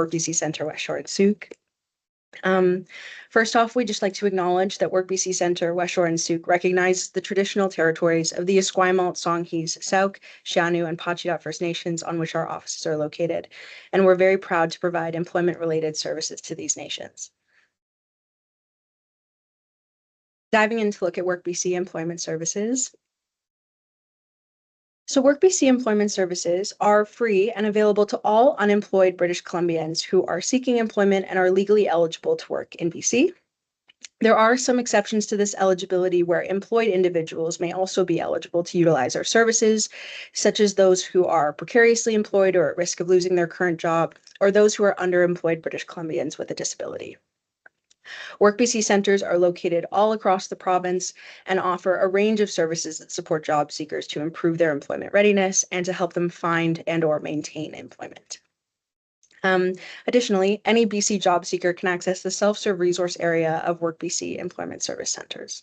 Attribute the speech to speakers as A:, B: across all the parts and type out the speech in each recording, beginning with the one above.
A: BC Centre, West Shore, and Sooke. First off, we'd just like to acknowledge that Work BC Centre, West Shore, and Sooke recognize the traditional territories of the Esquimalt, Songhees, Sauk, Shaanu, and Pacheedaht First Nations on which our offices are located, and we're very proud to provide employment-related services to these nations. Diving in to look at Work BC Employment Services. So Work BC Employment Services are free and available to all unemployed British Columbians who are seeking employment and are legally eligible to work in BC. There are some exceptions to this eligibility where employed individuals may also be eligible to utilize our services, such as those who are precariously employed or at risk of losing their current job, or those who are underemployed British Columbians with a disability. Work BC centers are located all across the province and offer a range of services that support job seekers to improve their employment readiness and to help them find and or maintain employment. Additionally, any BC job seeker can access the self-serve resource area of Work BC Employment Service Centers.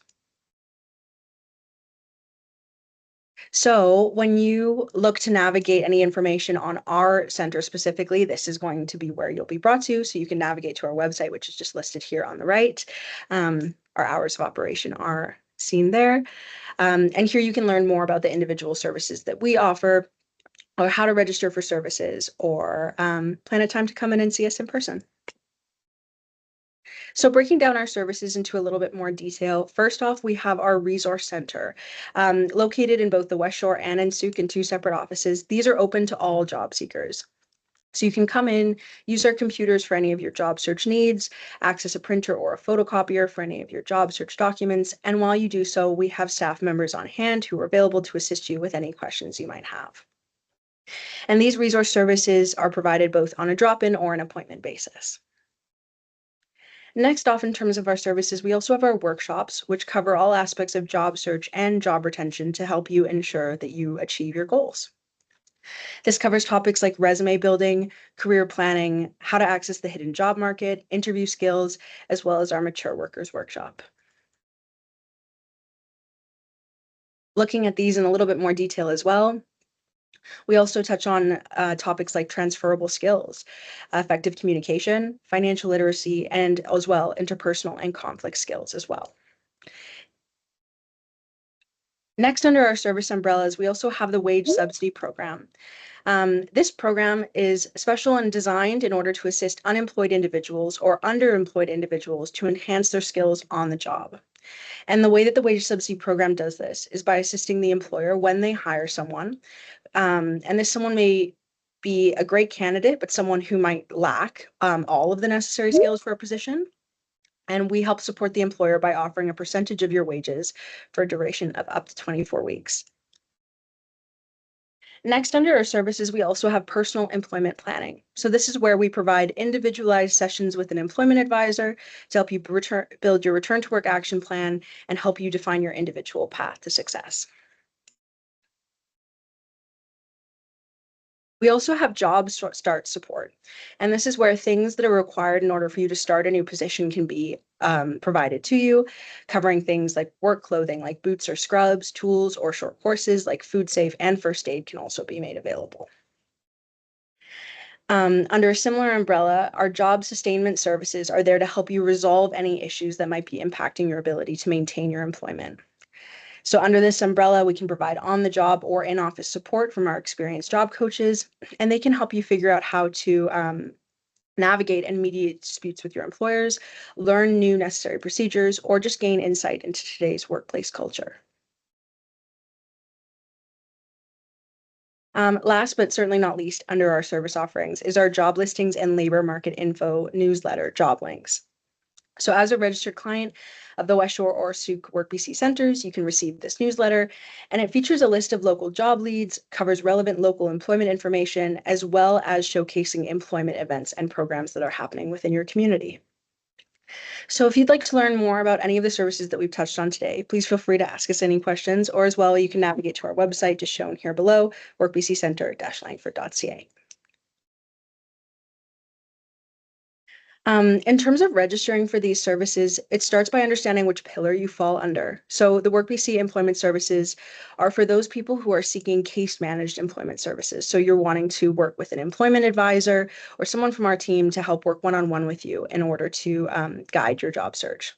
A: So when you look to navigate any information on our center specifically, this is going to be where you'll be brought to. So you can navigate to our website, which is just listed here on the right. Our hours of operation are seen there. And here you can learn more about the individual services that we offer, or how to register for services, or plan a time to come in and see us in person. So breaking down our services into a little bit more detail, first off, we have our resource center located in both the West Shore and in Sooke in 2 separate offices. These are open to all job seekers. So you can come in, use our computers for any of your job search needs, access a printer or a photocopier for any of your job search documents. And while you do so, we have staff members on hand who are available to assist you with any questions you might have. And these resource services are provided both on a drop-in or an appointment basis. Next off, in terms of our services, we also have our workshops, which cover all aspects of job search and job retention to help you ensure that you achieve your goals. This covers topics like resume building, career planning, how to access the hidden job market, interview skills, as well as our mature workers workshop. Looking at these in a little bit more detail as well, we also touch on topics like transferable skills, effective communication, financial literacy, and as well interpersonal and conflict skills as well. Next, under our service umbrellas, we also have the wage subsidy program. This program is special and designed in order to assist unemployed individuals or underemployed individuals to enhance their skills on the job. And the way that the wage subsidy program does this is by assisting the employer when they hire someone. And this someone may be a great candidate, but someone who might lack all of the necessary skills for a position. And we help support the employer by offering a percentage of your wages for a duration of up to 24 weeks. Next, under our services, we also have personal employment planning. So this is where we provide individualized sessions with an employment advisor to help you build your return to work action plan and help you define your individual path to success. We also have job start support, and this is where things that are required in order for you to start a new position can be provided to you, covering things like work clothing, like boots or scrubs, tools or short courses like food safe and first aid can also be made available. Under a similar umbrella, our job sustainment services are there to help you resolve any issues that might be impacting your ability to maintain your employment. So under this umbrella, we can provide on-the-job or in-office support from our experienced job coaches, and they can help you figure out how to navigate and mediate disputes with your employers, learn new necessary procedures, or just gain insight into today's workplace culture. Last but certainly not least, under our service offerings is our job listings and labor market info newsletter, Job Links. So as a registered client of the West Shore or Sooke Work BC centers, you can receive this newsletter, and it features a list of local job leads, covers relevant local employment information, as well as showcasing employment events and programs that are happening within your community. So if you'd like to learn more about any of the services that we've touched on today, please feel free to ask us any questions, or as well, you can navigate to our website just shown here below, workbccenter-langford.ca. In terms of registering for these services, it starts by understanding which pillar you fall under. So the WorkBC employment services are for those people who are seeking case managed employment services. So you're wanting to work with an employment advisor or someone from our team to help work one-on-one with you in order to guide your job search.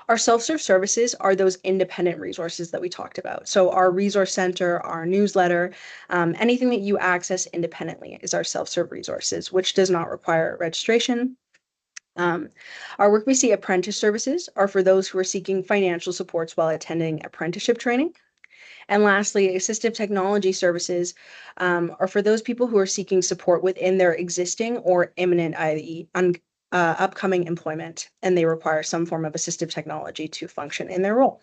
A: Our self-serve services are those independent resources that we talked about. So our resource center, our newsletter, anything that you access independently is our self-serve resources, which does not require registration. Um, our WorkBC apprentice services are for those who are seeking financial supports while attending apprenticeship training. And lastly, assistive technology services are for those people who are seeking support within their existing or imminent, i.e., upcoming employment, and they require some form of assistive technology to function in their role.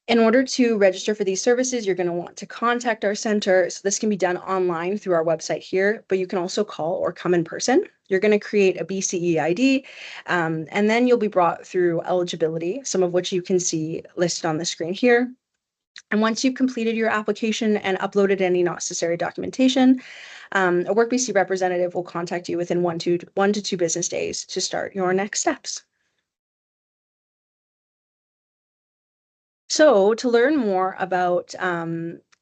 A: In order to register for these services, you're going to want to contact our center. So this can be done online through our website here, but you can also call or come in person. You're going to create a BCE ID, and then you'll be brought through eligibility, some of which you can see listed on the screen here. And once you've completed your application and uploaded any necessary documentation, a WorkBC representative will contact you within 1 to 2 business days to start your next steps. So to learn more about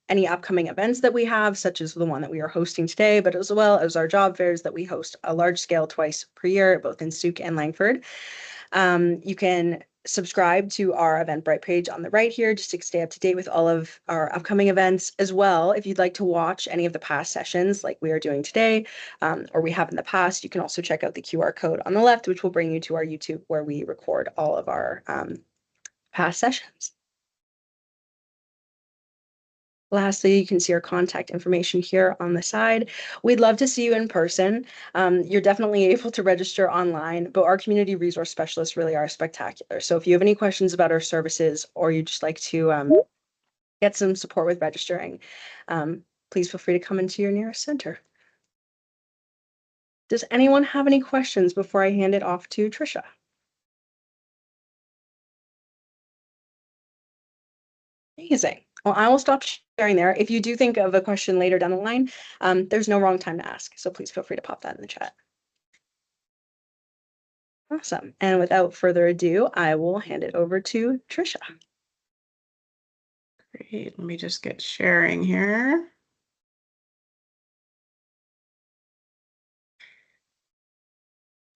A: any upcoming events that we have, such as the one that we are hosting today, but as well as our job fairs that we host a large scale twice per year, both in Sooke and Langford, you can subscribe to our Eventbrite page on the right here just to stay up to date with all of our upcoming events as well. If you'd like to watch any of the past sessions like we are doing today, or we have in the past, you can also check out the QR code on the left, which will bring you to our YouTube where we record all of our past sessions. Lastly, you can see our contact information here on the side. We'd love to see you in person. You're definitely able to register online, but our community resource specialists really are spectacular. So if you have any questions about our services or you just like to get some support with registering, please feel free to come into your nearest center. Does anyone have any questions before I hand it off to Trisha? Amazing. Well, I will stop sharing there. If you do think of a question later down the line, there's no wrong time to ask. So please feel free to pop that in the chat. Awesome. And without further ado, I will hand it over to Trisha.
B: Great. Let me just get sharing here.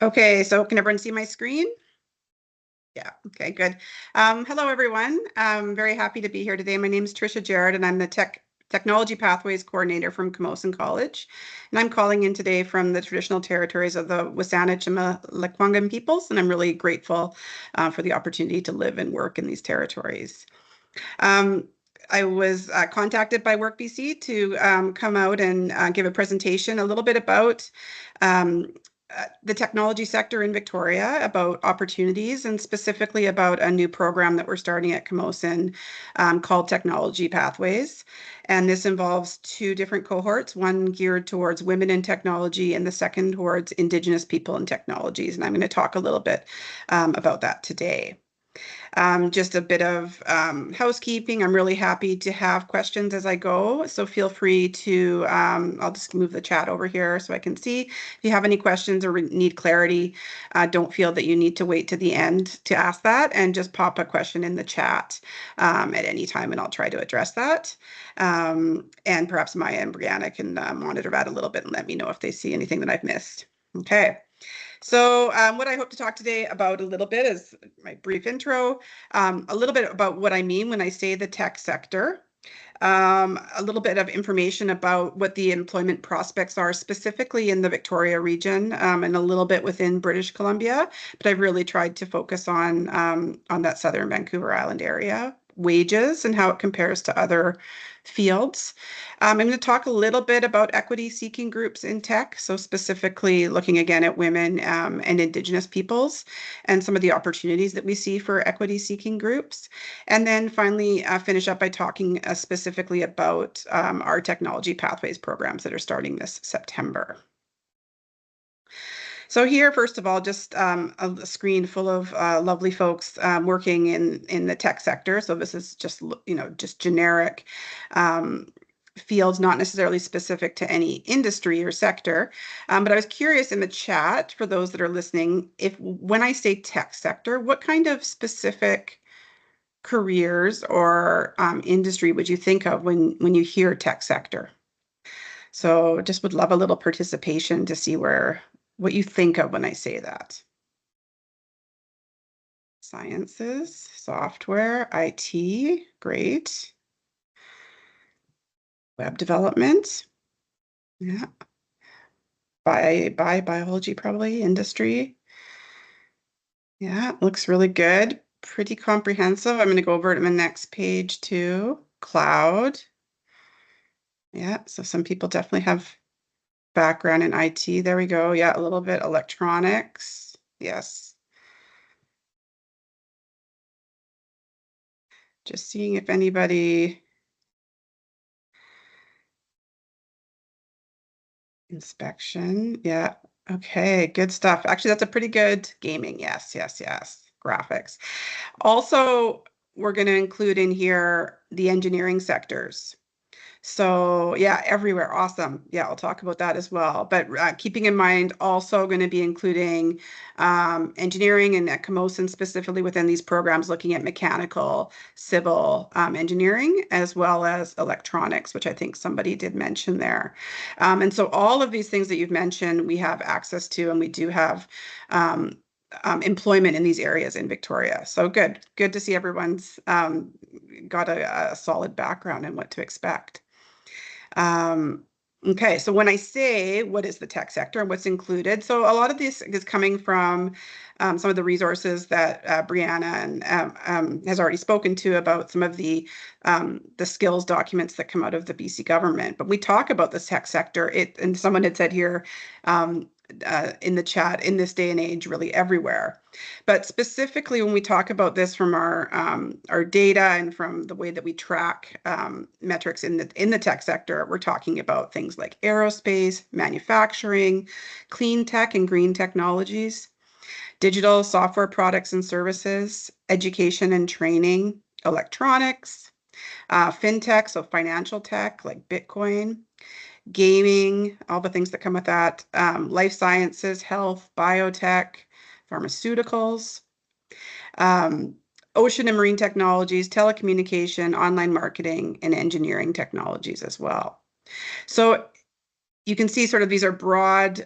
B: Okay, so can everyone see my screen? Yeah, okay, good. Hello, everyone. I'm very happy to be here today. My name is Trisha Jarrett, and I'm the Technology Pathways Coordinator from Camosun College. And I'm calling in today from the traditional territories of the WSÁNEĆ and Lekwungen peoples, and I'm really grateful for the opportunity to live and work in these territories. I was contacted by WorkBC to come out and give a presentation a little bit about the technology sector in Victoria, about opportunities, and specifically about a new program that we're starting at Camosun called Technology Pathways. And this involves 2 different cohorts, one geared towards women in technology and the second towards Indigenous people in technologies. And I'm going to talk a little bit about that today. Just a bit of housekeeping. I'm really happy to have questions as I go, so feel free to, I'll just move the chat over here so I can see. If you have any questions or need clarity, don't feel that you need to wait to the end to ask that, and just pop a question in the chat at any time and I'll try to address that. And perhaps Maya and Brianna can monitor that a little bit and let me know if they see anything that I've missed. Okay. So what I hope to talk today about a little bit is my brief intro, a little bit about what I mean when I say the tech sector, a little bit of information about what the employment prospects are specifically in the Victoria region, and a little bit within British Columbia, but I've really tried to focus on that Southern Vancouver Island area, wages and how it compares to other fields. I'm going to talk a little bit about equity seeking groups in tech, so specifically looking again at women and Indigenous peoples and some of the opportunities that we see for equity seeking groups. And then finally finish up by talking specifically about our Technology Pathways programs that are starting this September. So here, first of all, just a screen full of lovely folks working in the tech sector. So this is just, just generic fields, not necessarily specific to any industry or sector. But I was curious in the chat for those that are listening, if when I say tech sector, what kind of specific careers or industry would you think of when you hear tech sector? So just would love a little participation to see what you think of when I say that. Sciences, software, IT, great. Web development, yeah. Biology, probably, industry. Yeah, looks really good. Pretty comprehensive. I'm going to go over to the next page too. Cloud. Yeah, so some people definitely have background in IT. There we go. Yeah, a little bit electronics. Yes. Just seeing if anybody inspection. Yeah. Okay, good stuff. Actually, that's a pretty good gaming. Yes, yes, yes. Graphics. Also, we're going to include in here the engineering sectors. So yeah, everywhere. Awesome. Yeah, I'll talk about that as well. But keeping in mind, also going to be including engineering and at Camosun specifically within these programs, looking at mechanical, civil engineering, as well as electronics, which I think somebody did mention there. And so all of these things that you've mentioned, we have access to, and we do have employment in these areas in Victoria. So good to see everyone's got a solid background in what to expect. Okay, so when I say what is the tech sector and what's included, so a lot of this is coming from some of the resources that Brianna and has already spoken to about some of the skills documents that come out of the BC government. But we talk about the tech sector. And someone had said here in the chat, in this day and age, really everywhere. But specifically, when we talk about this from our data and from the way that we track metrics in the tech sector, we're talking about things like aerospace, manufacturing, clean tech and green technologies, digital software products and services, education and training, electronics, fintech, so financial tech like Bitcoin, gaming, all the things that come with that, life sciences, health, biotech, pharmaceuticals, ocean and marine technologies, telecommunication, online marketing, and engineering technologies as well. So you can see sort of these are broad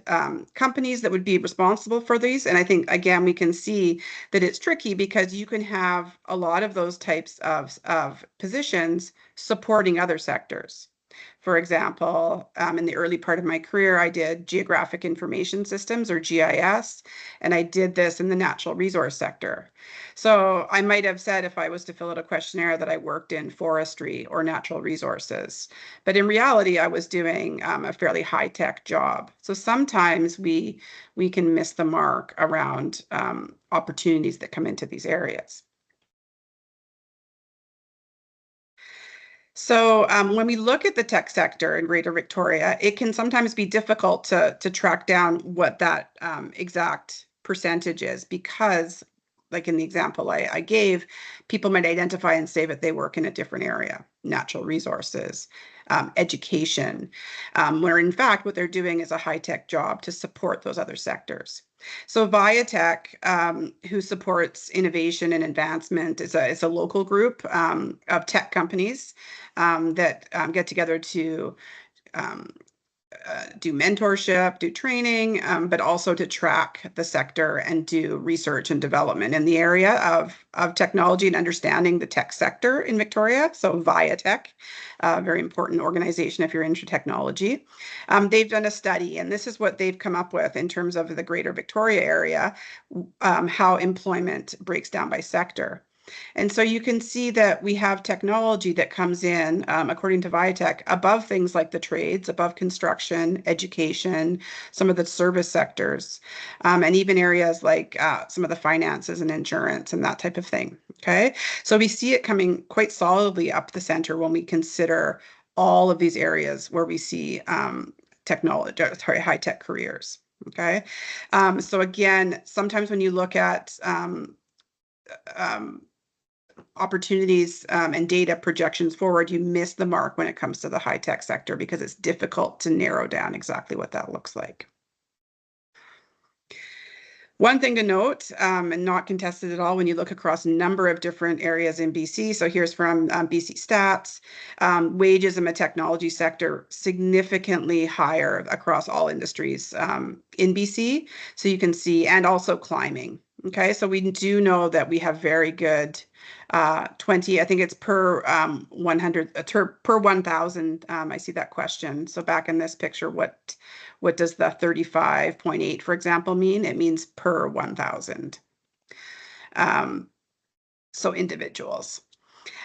B: companies that would be responsible for these. And I think, again, we can see that it's tricky because you can have a lot of those types of positions supporting other sectors. For example, in the early part of my career, I did geographic information systems or GIS, and I did this in the natural resource sector. So I might have said if I was to fill out a questionnaire that I worked in forestry or natural resources, but in reality, I was doing a fairly high-tech job. So sometimes we can miss the mark around opportunities that come into these areas. So when we look at the tech sector in Greater Victoria, it can sometimes be difficult to track down what that exact percentage is because, like in the example I gave, people might identify and say that they work in a different area, natural resources, education, where in fact what they're doing is a high-tech job to support those other sectors. So Viatech, who supports innovation and advancement, is a local group of tech companies that get together to do mentorship, do training, but also to track the sector and do research and development in the area of technology and understanding the tech sector in Victoria. So Viatech, a very important organization if you're into technology. They've done a study, and this is what they've come up with in terms of the Greater Victoria area, how employment breaks down by sector. And so you can see that we have technology that comes in, according to Viatech, above things like the trades, above construction, education, some of the service sectors, and even areas like some of the finances and insurance and that type of thing. Okay, so we see it coming quite solidly up the center when we consider all of these areas where we see technology, high-tech careers. Okay, so again, sometimes when you look at opportunities and data projections forward, you miss the mark when it comes to the high-tech sector because it's difficult to narrow down exactly what that looks like. One thing to note, and not contested at all, when you look across a number of different areas in BC, so here's from BC Stats, wages in the technology sector significantly higher across all industries in BC. So you can see, and also climbing. Okay, so we do know that we have very good 20, I think it's per 100, per 1,000. I see that question. So back in this picture, what does the 35.8, for example, mean? It means per 1,000. So individuals.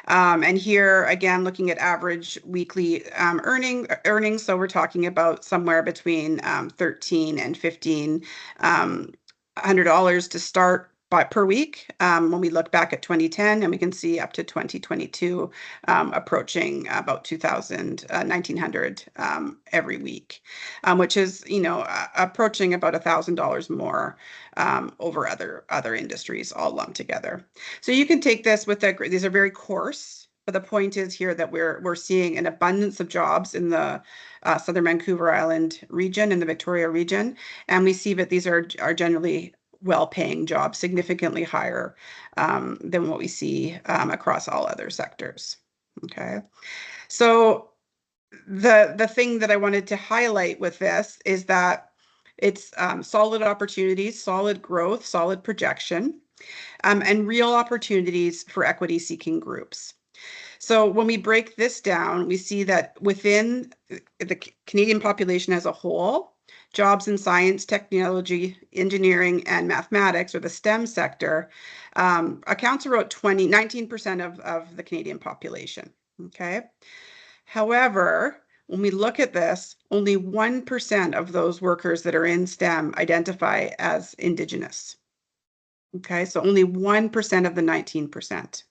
B: And here, again, looking at average weekly earnings. So we're talking about somewhere between $13 and $1,500 to start per week when we look back at 2010, and we can see up to 2022 approaching about 1,900 every week, which is, approaching about $1,000 more over other industries all lumped together. So you can take this with these are very coarse, but the point is here that we're seeing an abundance of jobs in the Southern Vancouver Island region, in the Victoria region, and we see that these are generally well-paying jobs, significantly higher than what we see across all other sectors. Okay, so the thing that I wanted to highlight with this is that it's solid opportunities, solid growth, solid projection, and real opportunities for equity-seeking groups. So when we break this down, we see that within the Canadian population as a whole, jobs in science, technology, engineering, and mathematics, or the STEM sector, accounts for about 19% of the Canadian population. Okay. However, when we look at this, only 1% of those workers that are in STEM identify as Indigenous. Okay, so only 1% of the 19%.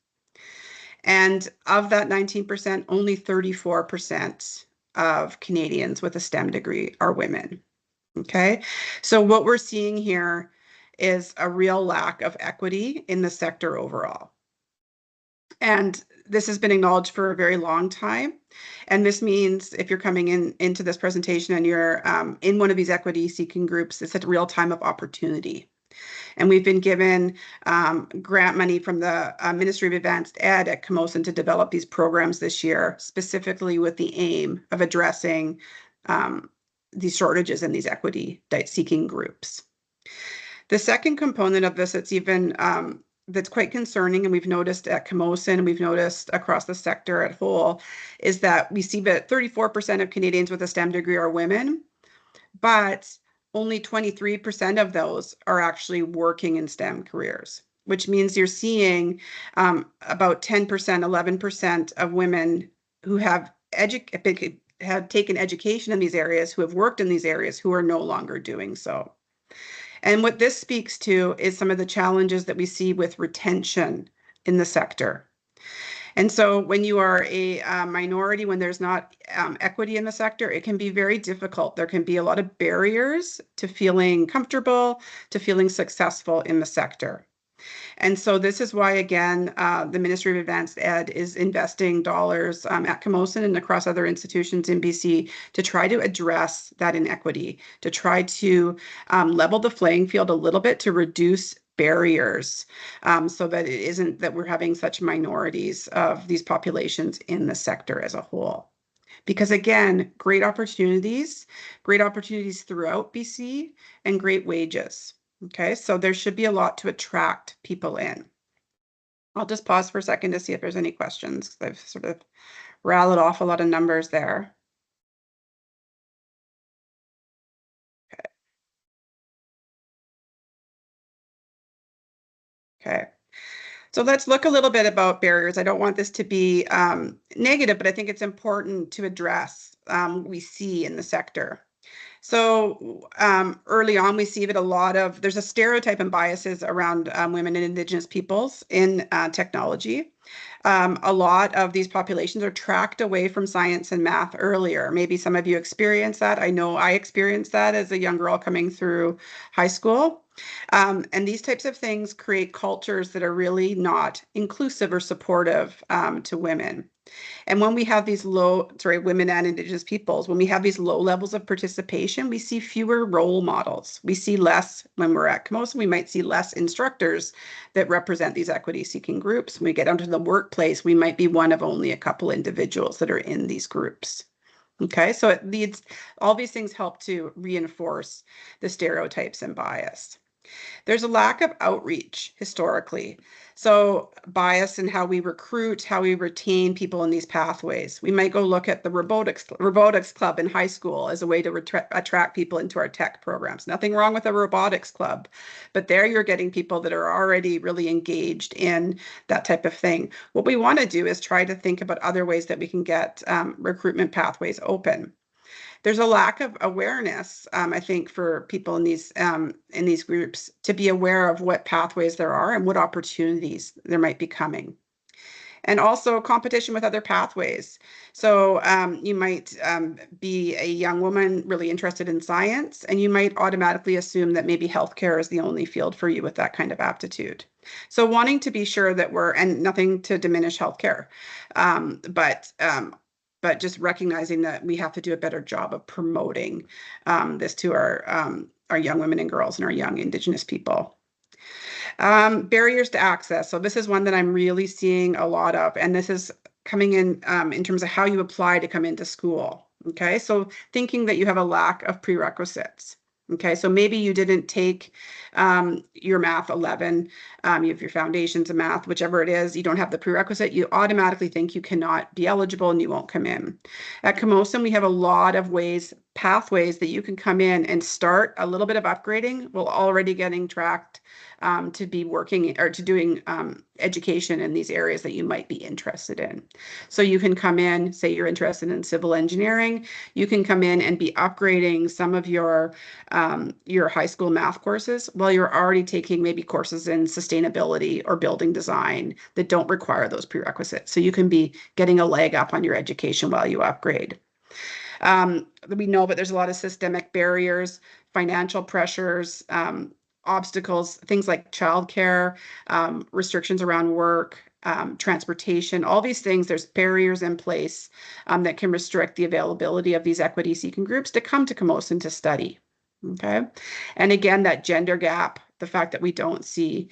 B: And of that 19%, only 34% of Canadians with a STEM degree are women. Okay, so what we're seeing here is a real lack of equity in the sector overall. And this has been acknowledged for a very long time. And this means if you're coming into this presentation and you're in one of these equity-seeking groups, it's a real time of opportunity. And we've been given grant money from the Ministry of Advanced Ed at Camosun to develop these programs this year, specifically with the aim of addressing these shortages in these equity-seeking groups. The second component of this that's even that's quite concerning, and we've noticed at Camosun, and we've noticed across the sector at whole, is that we see that 34% of Canadians with a STEM degree are women, but only 23% of those are actually working in STEM careers, which means you're seeing about 10%, 11% of women who have taken education in these areas, who have worked in these areas, who are no longer doing so. And what this speaks to is some of the challenges that we see with retention in the sector. And so when you are a minority, when there's not equity in the sector, it can be very difficult. There can be a lot of barriers to feeling comfortable, to feeling successful in the sector. And so this is why, again, the Ministry of Advanced Ed is investing dollars at Camosun and across other institutions in BC to try to address that inequity, to try to level the playing field a little bit, to reduce barriers so that it isn't that we're having such minorities of these populations in the sector as a whole. Because again, great opportunities throughout BC and great wages. Okay, so there should be a lot to attract people in. I'll just pause for a second to see if there's any questions. I've sort of rattled off a lot of numbers there. Okay. So let's look a little bit about barriers. I don't want this to be negative, but I think it's important to address we see in the sector. So early on, we see that there's a stereotype and biases around women and Indigenous peoples in technology. A lot of these populations are tracked away from science and math earlier. Maybe some of you experience that. I know I experienced that as a young girl coming through high school. And these types of things create cultures that are really not inclusive or supportive to women. And when we have these women and Indigenous peoples, when we have these low levels of participation, we see fewer role models. We see less, when we're at Camosun, we might see less instructors that represent these equity-seeking groups. When we get onto the workplace, we might be one of only a couple individuals that are in these groups. Okay, so it leads, all these things help to reinforce the stereotypes and bias. There's a lack of outreach historically. So bias in how we recruit, how we retain people in these pathways. We might go look at the robotics club in high school as a way to attract people into our tech programs. Nothing wrong with a robotics club, but there you're getting people that are already really engaged in that type of thing. What we want to do is try to think about other ways that we can get recruitment pathways open. There's a lack of awareness, I think, for people in these groups to be aware of what pathways there are and what opportunities there might be coming. And also competition with other pathways. So you might be a young woman really interested in science, and you might automatically assume that maybe healthcare is the only field for you with that kind of aptitude. So wanting to be sure that and nothing to diminish healthcare, but just recognizing that we have to do a better job of promoting this to our young women and girls and our young Indigenous people. Barriers to access. So this is one that I'm really seeing a lot of, and this is coming in terms of how you apply to come into school. Okay, so thinking that you have a lack of prerequisites. Okay, so maybe you didn't take your math 11, you have your foundations of math, whichever it is, you don't have the prerequisite, you automatically think you cannot be eligible and you won't come in. At Camosun, we have a lot of pathways that you can come in and start a little bit of upgrading while already getting tracked to be working or to doing education in these areas that you might be interested in. So you can come in, say you're interested in civil engineering, you can come in and be upgrading some of your high school math courses while you're already taking maybe courses in sustainability or building design that don't require those prerequisites. So you can be getting a leg up on your education while you upgrade. We know that there's a lot of systemic barriers, financial pressures, obstacles, things like childcare, restrictions around work, transportation, all these things, there's barriers in place that can restrict the availability of these equity-seeking groups to come to Camosun to study. Okay, and again, that gender gap, the fact that we don't see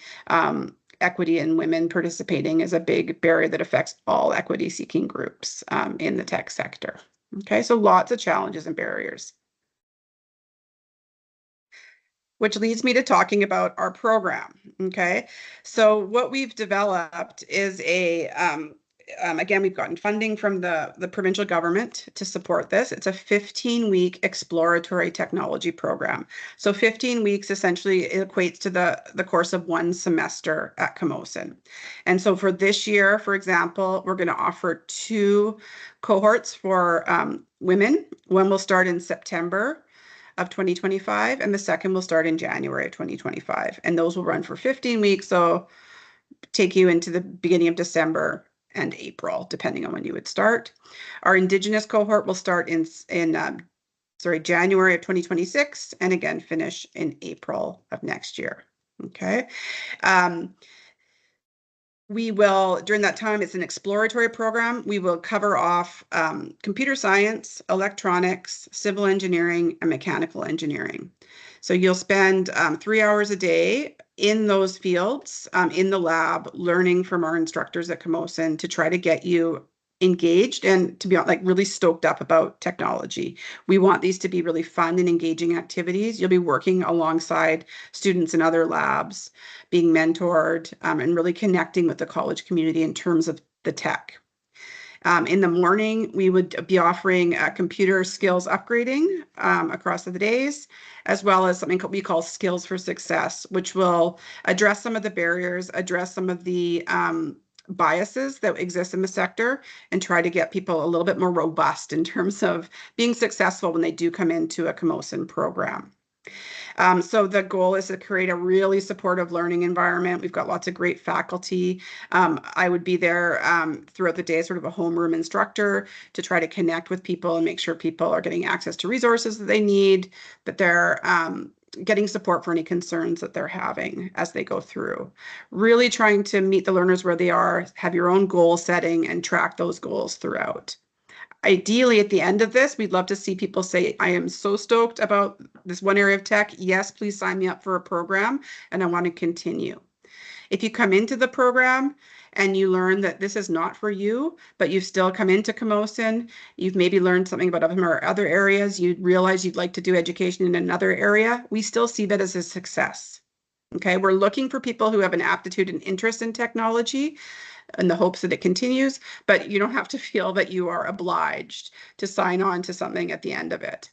B: equity in women participating is a big barrier that affects all equity-seeking groups in the tech sector. Okay, so lots of challenges and barriers. Which leads me to talking about our program. Okay, so what we've developed is again, we've gotten funding from the provincial government to support this. It's a 15-week exploratory technology program. So 15 weeks essentially equates to the course of one semester at Camosun. And so for this year, for example, we're going to offer 2 cohorts for women. One will start in September of 2025, and the second will start in January of 2025. And those will run for 15 weeks, so take you into the beginning of December and April, depending on when you would start. Our Indigenous cohort will start in January of 2026, and again, finish in April of next year. Okay. We will, during that time, it's an exploratory program. We will cover off computer science, electronics, civil engineering, and mechanical engineering. So you'll spend 3 hours a day in those fields, in the lab, learning from our instructors at Camosun to try to get you engaged and to be really stoked up about technology. We want these to be really fun and engaging activities. You'll be working alongside students in other labs, being mentored, and really connecting with the college community in terms of the tech. In the morning, we would be offering computer skills upgrading across the days, as well as something we call Skills for Success, which will address some of the barriers, address some of the biases that exist in the sector, and try to get people a little bit more robust in terms of being successful when they do come into a Camosun program. So the goal is to create a really supportive learning environment. We've got lots of great faculty. I would be there throughout the day as sort of a homeroom instructor to try to connect with people and make sure people are getting access to resources that they need, that they're getting support for any concerns that they're having as they go through. Really trying to meet the learners where they are, have your own goal setting, and track those goals throughout. Ideally, at the end of this, we'd love to see people say, I am so stoked about this one area of tech. Yes, please sign me up for a program, and I want to continue. If you come into the program and you learn that this is not for you, but you've still come into Camosun, you've maybe learned something about other areas, you realize you'd like to do education in another area, we still see that as a success. Okay, we're looking for people who have an aptitude and interest in technology in the hopes that it continues, but you don't have to feel that you are obliged to sign on to something at the end of it.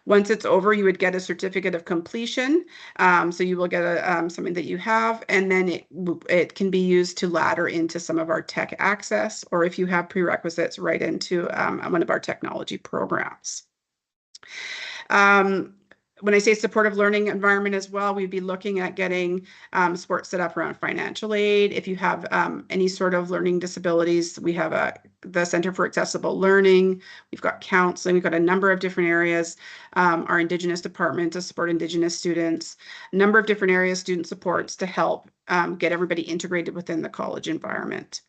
B: Once it's over, you would get a certificate of completion. So you will get something that you have, and then it can be used to ladder into some of our tech access, or if you have prerequisites, right into one of our technology programs. When I say supportive learning environment as well, we'd be looking at getting support set up around financial aid. If you have any sort of learning disabilities, we have the Center for Accessible Learning. We've got counseling. We've got a number of different areas. Our Indigenous department to support Indigenous students. A number of different areas, student supports to help get everybody integrated within the college environment.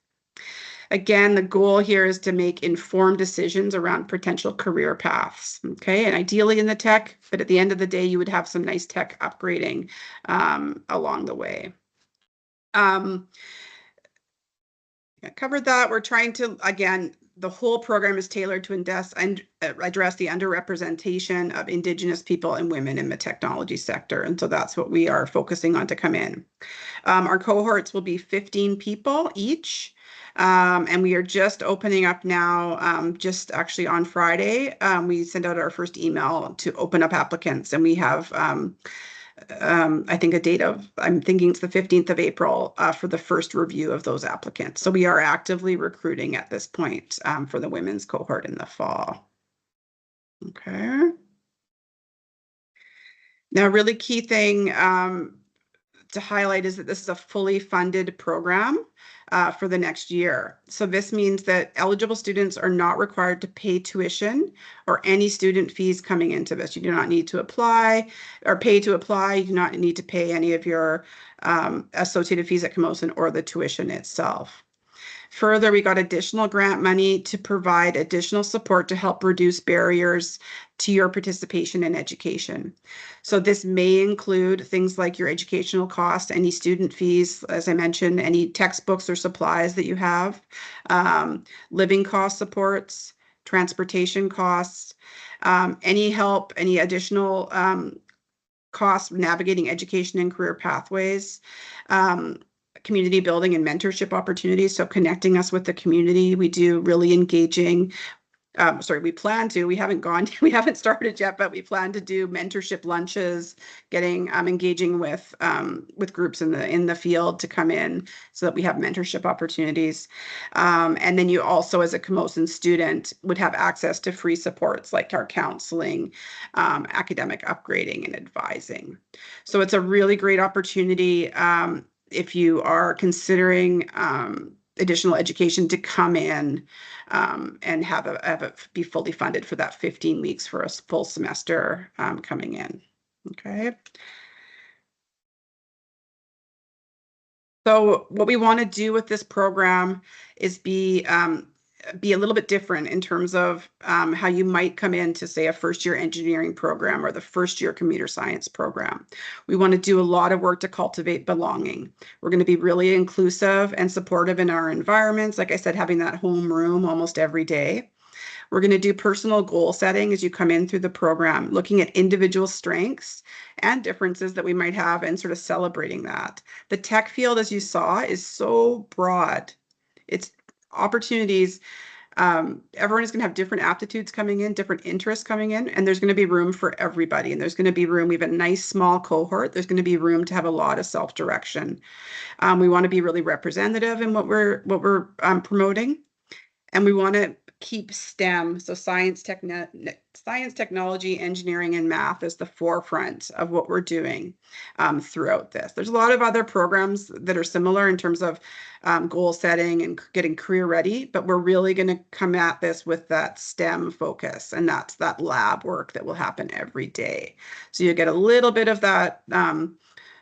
B: Again, the goal here is to make informed decisions around potential career paths, okay? And ideally in the tech, but at the end of the day, you would have some nice tech upgrading along the way. I covered that. We're trying to, again, the whole program is tailored to address the underrepresentation of Indigenous people and women in the technology sector. And so that's what we are focusing on to come in. Our cohorts will be 15 people each. And we are just opening up now, just actually on Friday, we send out our first email to open up applicants, and we have, I think a date of, I'm thinking it's the 15th of April for the first review of those applicants. So we are actively recruiting at this point for the women's cohort in the fall. Okay. Now, really key thing to highlight is that this is a fully funded program for the next year. So this means that eligible students are not required to pay tuition or any student fees coming into this. You do not need to apply or pay to apply. You do not need to pay any of your associated fees at Camosun or the tuition itself. Further, we got additional grant money to provide additional support to help reduce barriers to your participation in education. So this may include things like your educational costs, any student fees, as I mentioned, any textbooks or supplies that you have, living cost supports, transportation costs, any help, any additional costs navigating education and career pathways, community building and mentorship opportunities. So connecting us with the community. We do really engaging. We plan to, we haven't started yet, but we plan to do mentorship lunches, getting engaging with groups in the field to come in so that we have mentorship opportunities. And then you also, as a Camosun student, would have access to free supports like our counseling, academic upgrading, and advising. So it's a really great opportunity if you are considering additional education to come in and have it be fully funded for that 15 weeks for a full semester coming in. Okay. So what we want to do with this program is be a little bit different in terms of how you might come into, say, a first-year engineering program or the first-year computer science program. We want to do a lot of work to cultivate belonging. We're going to be really inclusive and supportive in our environments. Like I said, having that home room almost every day. We're going to do personal goal setting as you come in through the program, looking at individual strengths and differences that we might have and sort of celebrating that. The tech field, as you saw, is so broad. It's opportunities. Everyone is going to have different aptitudes coming in, different interests coming in, and there's going to be room for everybody. And there's going to be room. We have a nice small cohort. There's going to be room to have a lot of self-direction. We want to be really representative in what we're promoting, and we want to keep STEM, so science, technology, engineering, and math as the forefront of what we're doing throughout this. There's a lot of other programs that are similar in terms of goal setting and getting career ready, but we're really going to come at this with that STEM focus, and that's that lab work that will happen every day. So you get a little bit of that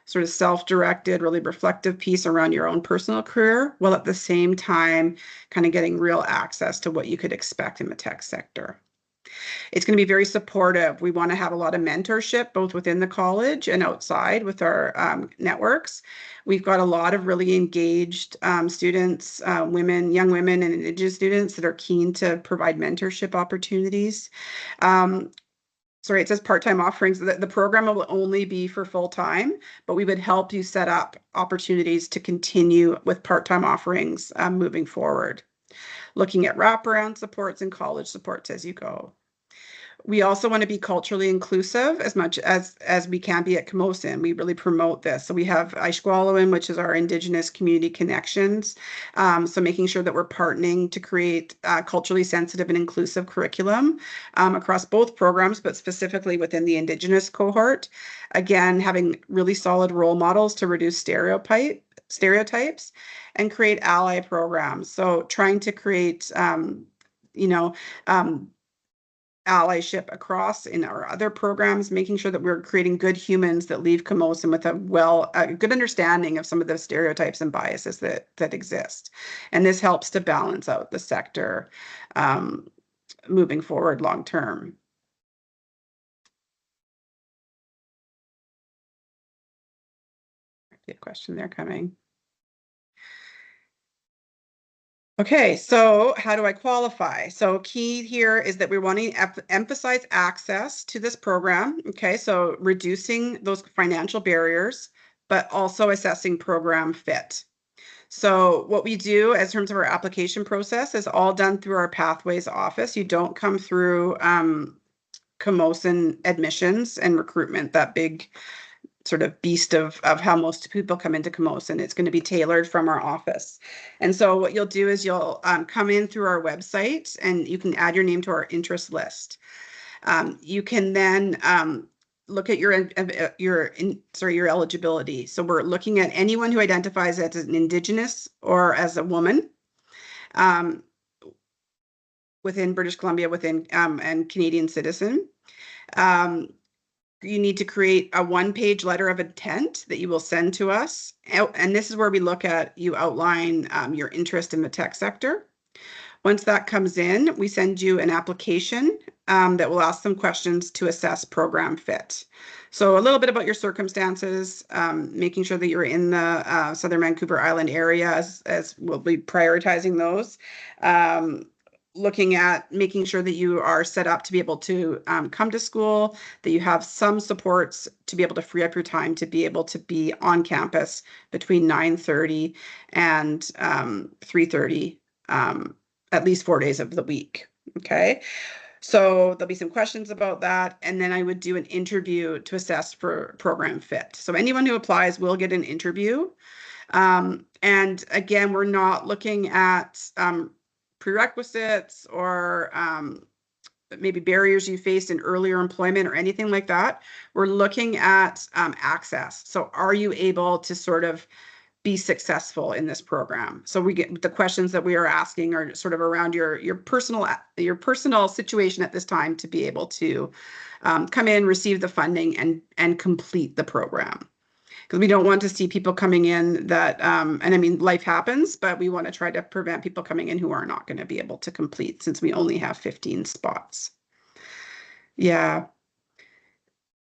B: sort of self-directed, really reflective piece around your own personal career, while at the same time kind of getting real access to what you could expect in the tech sector. It's going to be very supportive. We want to have a lot of mentorship, both within the college and outside with our networks. We've got a lot of really engaged students, young women and Indigenous students that are keen to provide mentorship opportunities. Sorry, it says part-time offerings. The program will only be for full-time, but we would help you set up opportunities to continue with part-time offerings moving forward. Looking at wraparound supports and college supports as you go. We also want to be culturally inclusive as much as we can be at Camosun. We really promote this. So we have Aishkwalowin, which is our Indigenous community connections. So making sure that we're partnering to create culturally sensitive and inclusive curriculum across both programs, but specifically within the Indigenous cohort. Again, having really solid role models to reduce stereotypes and create ally programs. So trying to create, allyship across in our other programs, making sure that we're creating good humans that leave Camosun with a good understanding of some of the stereotypes and biases that exist. And this helps to balance out the sector moving forward long term. I see a question there coming. Okay, so how do I qualify? So key here is that we want to emphasize access to this program. Okay, so reducing those financial barriers, but also assessing program fit. So what we do in terms of our application process is all done through our Pathways office. You don't come through Camosun admissions and recruitment, that big sort of beast of how most people come into Camosun. It's going to be tailored from our office. And so what you'll do is you'll come in through our website and you can add your name to our interest list. You can then look at your eligibility. So we're looking at anyone who identifies as an Indigenous or as a woman within British Columbia, and Canadian citizen. You need to create a one-page letter of intent that you will send to us. And this is where we look at, you outline your interest in the tech sector. Once that comes in, we send you an application that will ask some questions to assess program fit. So a little bit about your circumstances, making sure that you're in the Southern Vancouver Island area as we'll be prioritizing those. Looking at making sure that you are set up to be able to come to school, that you have some supports to be able to free up your time to be able to be on campus between 9:30 and 3:30, at least 4 days of the week. Okay. So there'll be some questions about that. And then I would do an interview to assess for program fit. So anyone who applies will get an interview. And again, we're not looking at prerequisites or maybe barriers you faced in earlier employment or anything like that. We're looking at access. So are you able to sort of be successful in this program? So we get the questions that we are asking are sort of around your personal situation at this time to be able to come in, receive the funding and complete the program. Because we don't want to see people coming in that, and I mean, life happens, but we want to try to prevent people coming in who are not going to be able to complete since we only have 15 spots. Yeah.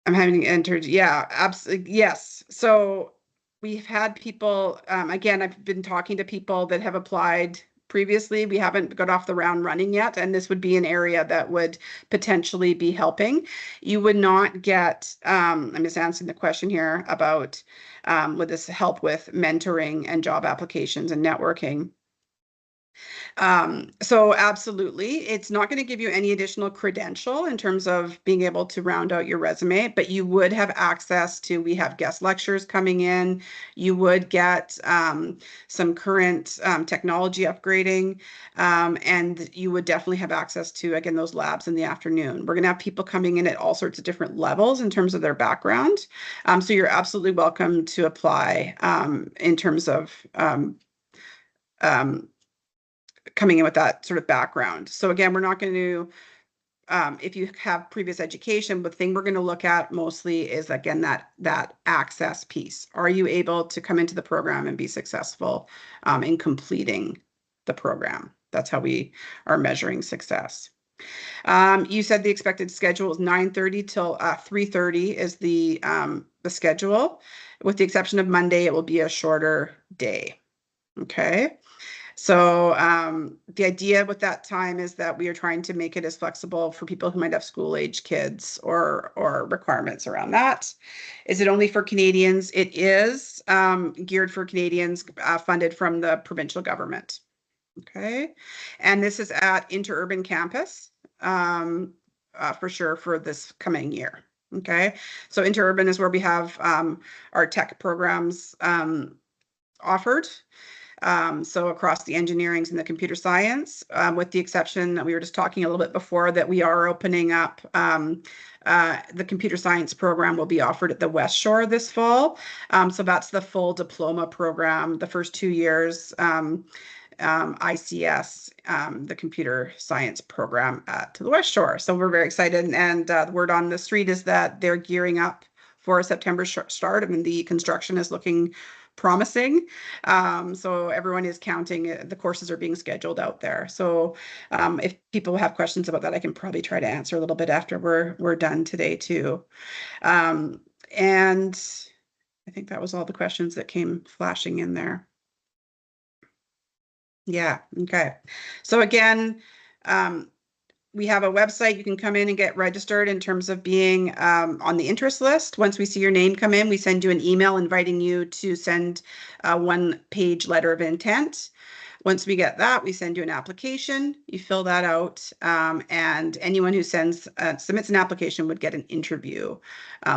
B: I'm having entered. Yeah, absolutely. Yes. So we've had people, again, I've been talking to people that have applied previously. We haven't got off the ground running yet, and this would be an area that would potentially be helping. You would not get, I'm just answering the question here about would this help with mentoring and job applications and networking? So absolutely, it's not going to give you any additional credential in terms of being able to round out your resume, but you would have access to, we have guest lectures coming in. You would get some current technology upgrading, and you would definitely have access to, again, those labs in the afternoon. We're going to have people coming in at all sorts of different levels in terms of their background. So you're absolutely welcome to apply in terms of um, coming in with that sort of background. So again, we're not going to, if you have previous education, the thing we're going to look at mostly is, again, that access piece. Are you able to come into the program and be successful in completing the program? That's how we are measuring success. You said the expected schedule is 9:30 till 3:30 is the schedule. With the exception of Monday, it will be a shorter day. Okay. So the idea with that time is that we are trying to make it as flexible for people who might have school-age kids or requirements around that. Is it only for Canadians? It is geared for Canadians, funded from the provincial government. Okay, and this is at Interurban Campus for sure for this coming year. Okay, so Interurban is where we have our tech programs offered. So across the engineerings and the computer science, with the exception that we were just talking a little bit before, that we are opening up the computer science program will be offered at the West Shore this fall. So that's the full diploma program, the first 2 years, ICS, the computer science program to the West Shore. So we're very excited. And the word on the street is that they're gearing up for a September start. I mean, the construction is looking promising. So everyone is counting, the courses are being scheduled out there. So if people have questions about that, I can probably try to answer a little bit after we're done today too. And I think that was all the questions that came flashing in there. Yeah, okay. So again, we have a website. You can come in and get registered in terms of being on the interest list. Once we see your name come in, we send you an email inviting you to send a one-page letter of intent. Once we get that, we send you an application. You fill that out, and anyone who submits an application would get an interview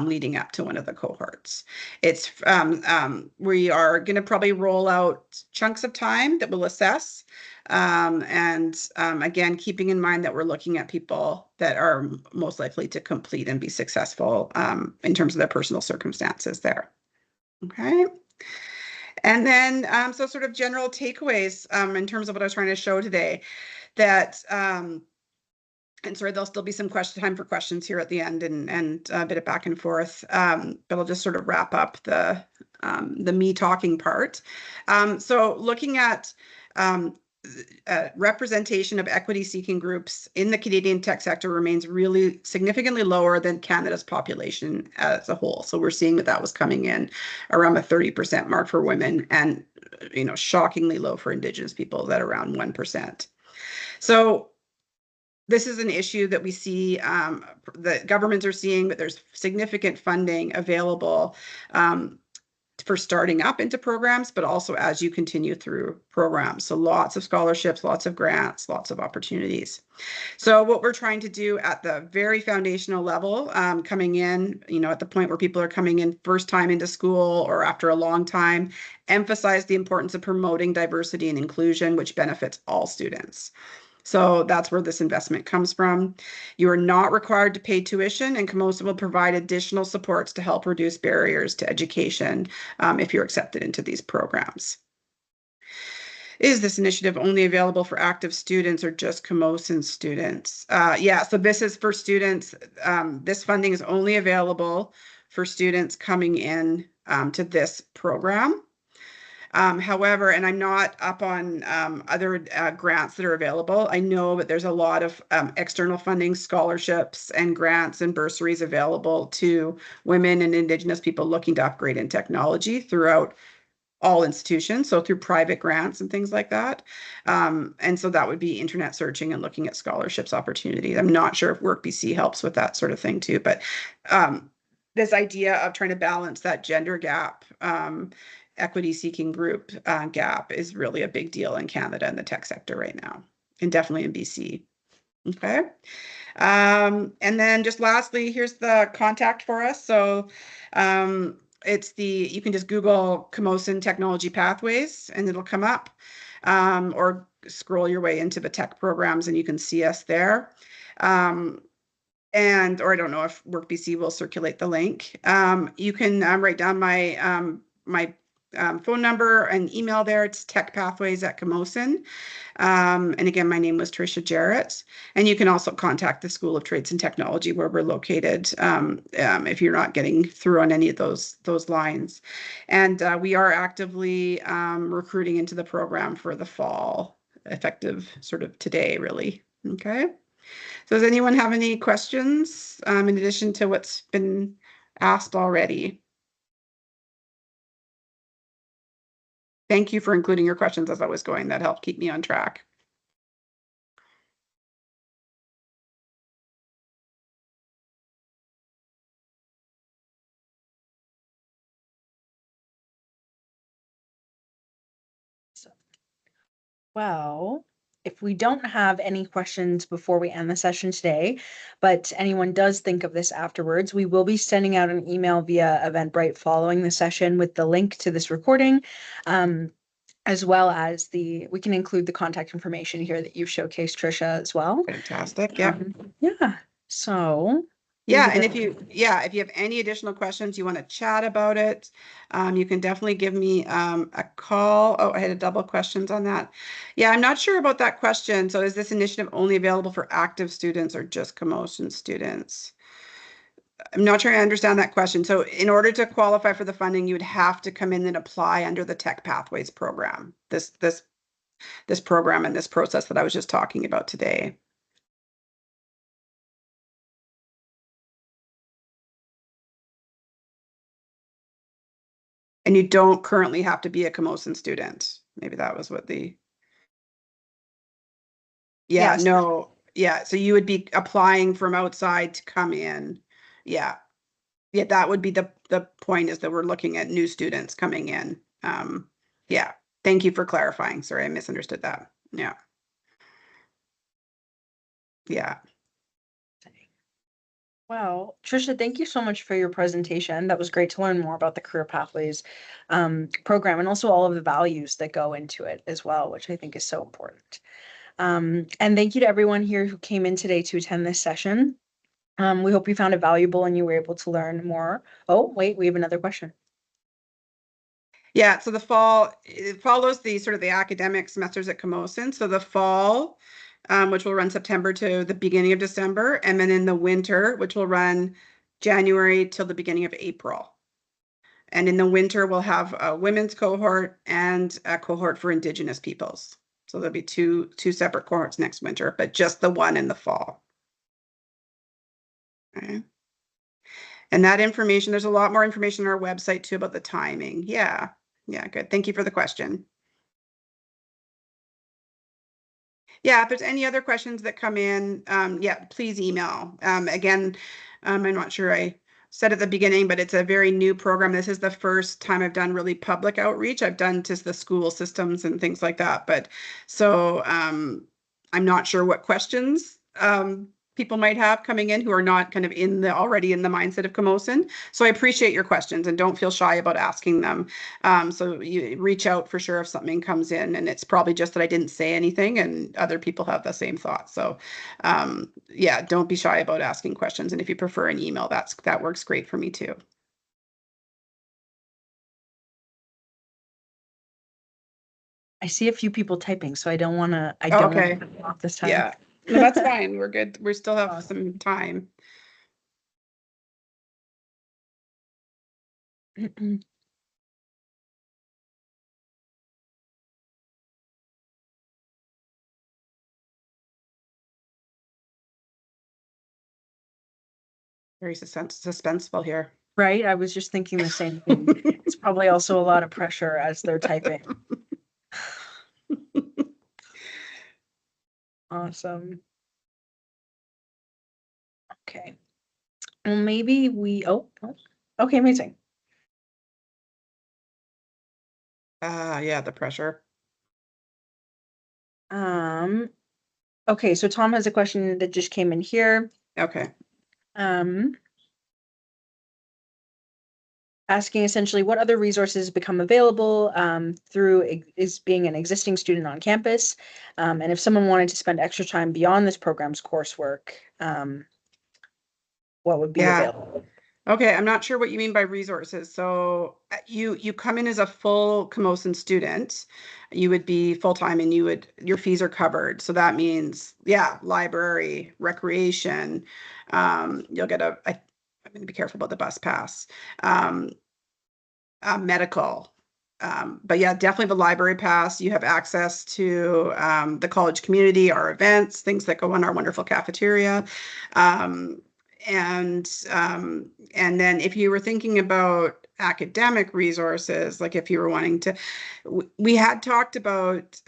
B: leading up to one of the cohorts. It's we are going to probably roll out chunks of time that we'll assess. Again, keeping in mind that we're looking at people that are most likely to complete and be successful in terms of their personal circumstances there. Okay. And then, so sort of general takeaways in terms of what I was trying to show today, that, and sorry, there'll still be some time for questions here at the end and a bit of back and forth, but I'll just sort of wrap up the me talking part. So looking at representation of equity-seeking groups in the Canadian tech sector remains really significantly lower than Canada's population as a whole. So we're seeing that was coming in around a 30% mark for women, and shockingly low for Indigenous peoples at around 1%. So this is an issue that we see that governments are seeing, but there's significant funding available for starting up into programs, but also as you continue through programs. So lots of scholarships, lots of grants, lots of opportunities. So what we're trying to do at the very foundational level, coming in, at the point where people are coming in first time into school or after a long time, emphasize the importance of promoting diversity and inclusion, which benefits all students. So that's where this investment comes from. You are not required to pay tuition, and Camosun will provide additional supports to help reduce barriers to education if you're accepted into these programs. Is this initiative only available for active students or just Camosun students? Yeah, so this is for students. This funding is only available for students coming in to this program. However, and I'm not up on other grants that are available. I know that there's a lot of external funding, scholarships and grants and bursaries available to women and Indigenous people looking to upgrade in technology throughout all institutions, so through private grants and things like that. And so that would be internet searching and looking at scholarships opportunities. I'm not sure if WorkBC helps with that sort of thing too, but this idea of trying to balance that gender gap equity seeking group gap is really a big deal in Canada in the tech sector right now, and definitely in BC. Okay. And then just lastly, here's the contact for us. So you can just Google Camosun Technology Pathways and it'll come up, or scroll your way into the tech programs and you can see us there. Or I don't know if WorkBC will circulate the link. You can write down my phone number and email there. It's techpathways@Camosun. And again, my name was Tricia Jarrett. And you can also contact the School of Trades and Technology where we're located if you're not getting through on any of those lines. And we are actively recruiting into the program for the fall, effective sort of today, really. Okay. So does anyone have any questions in addition to what's been asked already? Thank you for including your questions as I was going. That helped keep me on track.
A: Well, if we don't have any questions before we end the session today, but anyone does think of this afterwards, we will be sending out an email via Eventbrite following the session with the link to this recording, as well as we can include the contact information here that you've showcased, Tricia, as well.
B: Fantastic. Yeah.
A: Yeah. So.
B: Yeah, and if you have any additional questions, you want to chat about it, you can definitely give me a call. Oh, I had a double questions on that. Yeah, I'm not sure about that question. So is this initiative only available for active students or just Camosun students? I'm not sure I understand that question. So in order to qualify for the funding, you would have to come in and apply under the Tech Pathways program, this program and this process that I was just talking about today. And you don't currently have to be a Camosun student. Maybe that was what yeah,
A: Yes.
B: no. Yeah, so you would be applying from outside to come in. Yeah. Yeah, that would be the point, is that we're looking at new students coming in. Yeah. Thank you for clarifying. Sorry, I misunderstood that. Yeah. Yeah.
A: Well, Tricia, thank you so much for your presentation. That was great to learn more about the Career Pathways program and also all of the values that go into it as well, which I think is so important. And thank you to everyone here who came in today to attend this session. We hope you found it valuable and you were able to learn more. Oh, wait, we have another question.
B: Yeah, so the fall, it follows the sort of the academic semesters at Camosun. So the fall, which will run September to the beginning of December, and then in the winter, which will run January till the beginning of April. And in the winter, we'll have a women's cohort and a cohort for Indigenous peoples. So there'll be two separate cohorts next winter, but just the one in the fall. Okay. And that information, there's a lot more information on our website too about the timing. Yeah. Yeah, good. Thank you for the question. Yeah, if there's any other questions that come in, yeah, please email. Again, I'm not sure I said at the beginning, but it's a very new program. This is the first time I've done really public outreach. I've done to the school systems and things like that. But so I'm not sure what questions people might have coming in who are not kind of already in the mindset of Camosun. So I appreciate your questions and don't feel shy about asking them. So you reach out for sure if something comes in, and it's probably just that I didn't say anything and other people have the same thought. So yeah, don't be shy about asking questions. And if you prefer an email, that works great for me too.
A: I see a few people typing, so I don't want to cut them off this time.
B: Yeah, no, that's fine. We're good. We still have some time. Very suspenseful here.
A: Right? I was just thinking the same thing. It's probably also a lot of pressure as they're typing. Awesome. Okay. Well, maybe okay, amazing.
B: Yeah, the pressure.
A: Okay, so Tom has a question that just came in here.
B: Okay.
A: Asking essentially what other resources become available through is being an existing student on campus. And if someone wanted to spend extra time beyond this program's coursework, what would be
B: Yeah.
A: available?
B: Okay, I'm not sure what you mean by resources. So you come in as a full Camosun student, you would be full-time and your fees are covered. So that means, yeah, library, recreation, you'll get I'm going to be careful about the bus pass, um, medical. But yeah, definitely the library pass. You have access to the college community, our events, things that go on our wonderful cafeteria. Um, and then if you were thinking about academic resources, like if you were wanting to, we had talked about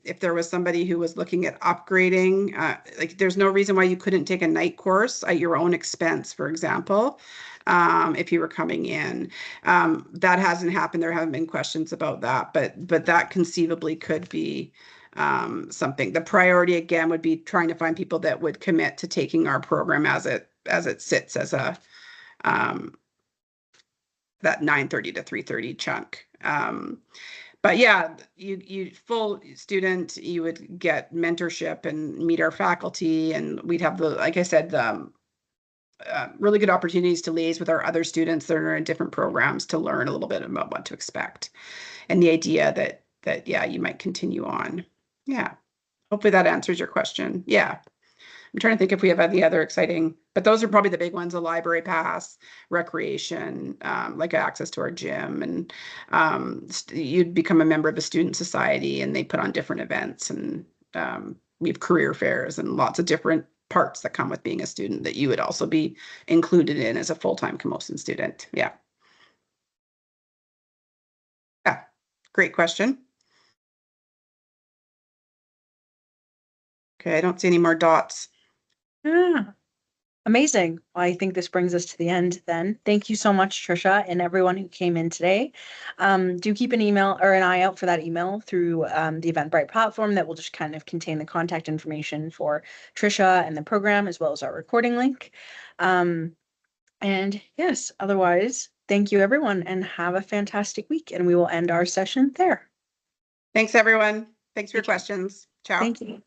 B: if there was somebody who was looking at upgrading, like there's no reason why you couldn't take a night course at your own expense, for example, if you were coming in. That hasn't happened. There haven't been questions about that, but that conceivably could be something. The priority again would be trying to find people that would commit to taking our program as it sits as a that 9:30 to 3:30 chunk. But yeah, you full student, you would get mentorship and meet our faculty, and we'd have the, like I said, the really good opportunities to liaise with our other students that are in different programs to learn a little bit about what to expect and the idea that yeah, you might continue on. Yeah. Hopefully that answers your question. Yeah. I'm trying to think if we have any other exciting, but those are probably the big ones: a library pass, recreation, like access to our gym, and you'd become a member of a student society, and they put on different events, and we have career fairs and lots of different parts that come with being a student that you would also be included in as a full-time Camosun student. Yeah. Yeah. Great question. Okay, I don't see any more dots.
A: Ah, amazing. Well, I think this brings us to the end then. Thank you so much, Trisha, and everyone who came in today. Do keep an email or an eye out for that email through the Eventbrite platform that will just kind of contain the contact information for Trisha and the program, as well as our recording link. And yes, otherwise, thank you everyone and have a fantastic week. And we will end our session there.
B: Thanks, everyone. Thanks for your
A: Thank you.
B: questions. Ciao.
A: Thank you.